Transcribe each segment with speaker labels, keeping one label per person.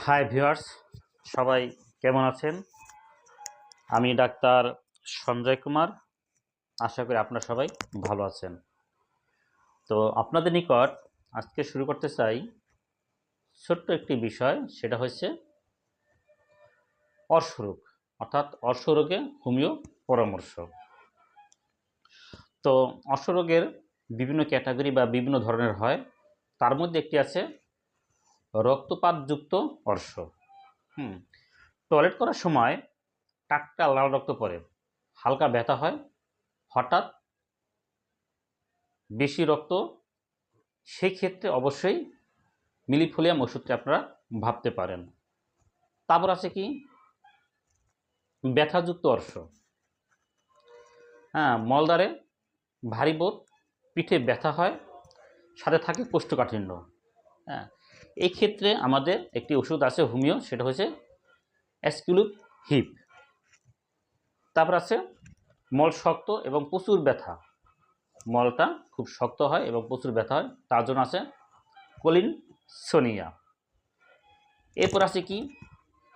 Speaker 1: Hi viewers, সবাই কেমন আছেন? আমি ডাক্তার সঞ্জয় কুমার। আশা করি আপনারা সবাই ভালো আছেন। তো আপনাদের নিকট আজকে শুরু করতে চাই ছোট্ট একটি বিষয়, সেটা হচ্ছে অর্শরোগ, অর্থাৎ অর্শরোগে হোমিও পরামর্শ। তো অর্শরোগের বিভিন্ন ক্যাটাগরি বা বিভিন্ন ধরনের হয়, তার মধ্যে একটি আছে রক্তপাতযুক্ত অর্শ। টয়লেট করার সময় টাটকা লাল রক্ত পড়ে, হালকা ব্যথা হয়, হঠাৎ বেশি রক্ত, সেই ক্ষেত্রে অবশ্যই মিলিফোলিয়াম ওষুধটি আপনারা ভাবতে পারেন। তারপর আছে কি ব্যথাযুক্ত অর্শ। মলদ্বারে ভারী বোধ, পিঠে ব্যথা হয়, সাথে থাকে কোষ্ঠকাঠিন্য। এই ক্ষেত্রে আমাদের একটি ওষুধ আছে হোমিও, সেটা হচ্ছে অ্যাসকিউলিপ হিপ। তারপর আছে মল শক্ত এবং প্রচুর ব্যথা, মলটা খুব শক্ত হয় এবং প্রচুর ব্যথা হয়, তার জন্য আছে কোলিনসোনিয়া। এরপর আছে কি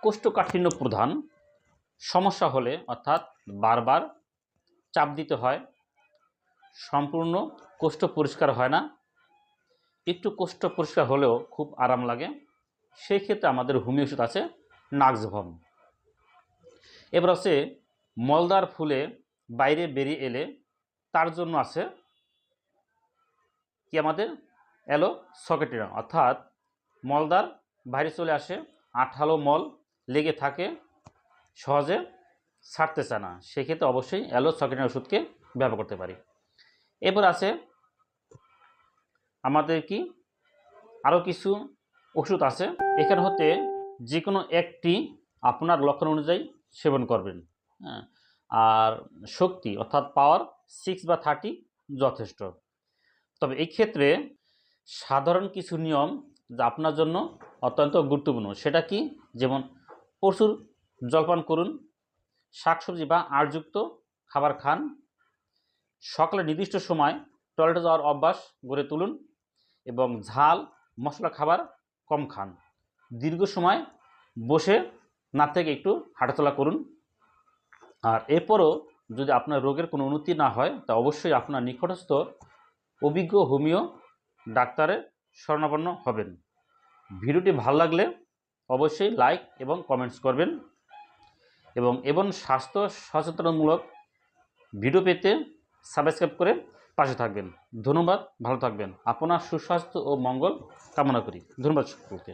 Speaker 1: কোষ্ঠকাঠিন্য প্রধান সমস্যা হলে, অর্থাৎ বারবার চাপ দিতে হয়, সম্পূর্ণ কোষ্ঠ পরিষ্কার হয় না, একটু কোষ্ঠ পরিষ্কার হলেও খুব আরাম লাগে, সেই ক্ষেত্রে আমাদের হোমিও ওষুধ আছে নাক্সভম। এবার আছে মলদ্বার ফুলে বাইরে বেরিয়ে এলে, তার জন্য আছে কি আমাদের অ্যালোসকেটিনা, অর্থাৎ মলদ্বার বাইরে চলে আসে, আঠালো মল লেগে থাকে, সহজে ছাড়তে চায় না, সেক্ষেত্রে অবশ্যই অ্যালোসকেটিনা ওষুধকে ব্যবহার করতে পারি। এরপর আছে আমাদের কি আরও কিছু ওষুধ আছে, এখানে হতে যে কোনো একটি আপনার লক্ষণ অনুযায়ী সেবন করবেন। আর শক্তি অর্থাৎ পাওয়ার 6 বা 30 যথেষ্ট। তবে এই ক্ষেত্রে সাধারণ কিছু নিয়ম যা আপনার জন্য অত্যন্ত গুরুত্বপূর্ণ, সেটা কি, যেমন প্রচুর জলপান করুন, শাকসবজি বা আঁশযুক্ত খাবার খান, সকালে নির্দিষ্ট সময় টয়লেটে যাওয়ার অভ্যাস গড়ে তুলুন এবং ঝাল মশলা খাবার কম খান, দীর্ঘ সময় বসে না থেকে একটু হাঁটাচলা করুন। আর এরপরও যদি আপনার রোগের কোনো উন্নতি না হয়, তা অবশ্যই আপনার নিকটস্থ অভিজ্ঞ হোমিও ডাক্তারের শরণাপন্ন হবেন। ভিডিওটি ভালো লাগলে অবশ্যই লাইক এবং কমেন্টস করবেন এবং স্বাস্থ্য সচেতনমূলক ভিডিও পেতে সাবস্ক্রাইব করে পাশে থাকবেন। ধন্যবাদ, ভালো থাকবেন। আপনার সুস্বাস্থ্য ও মঙ্গল কামনা করি। ধন্যবাদ সকলকে।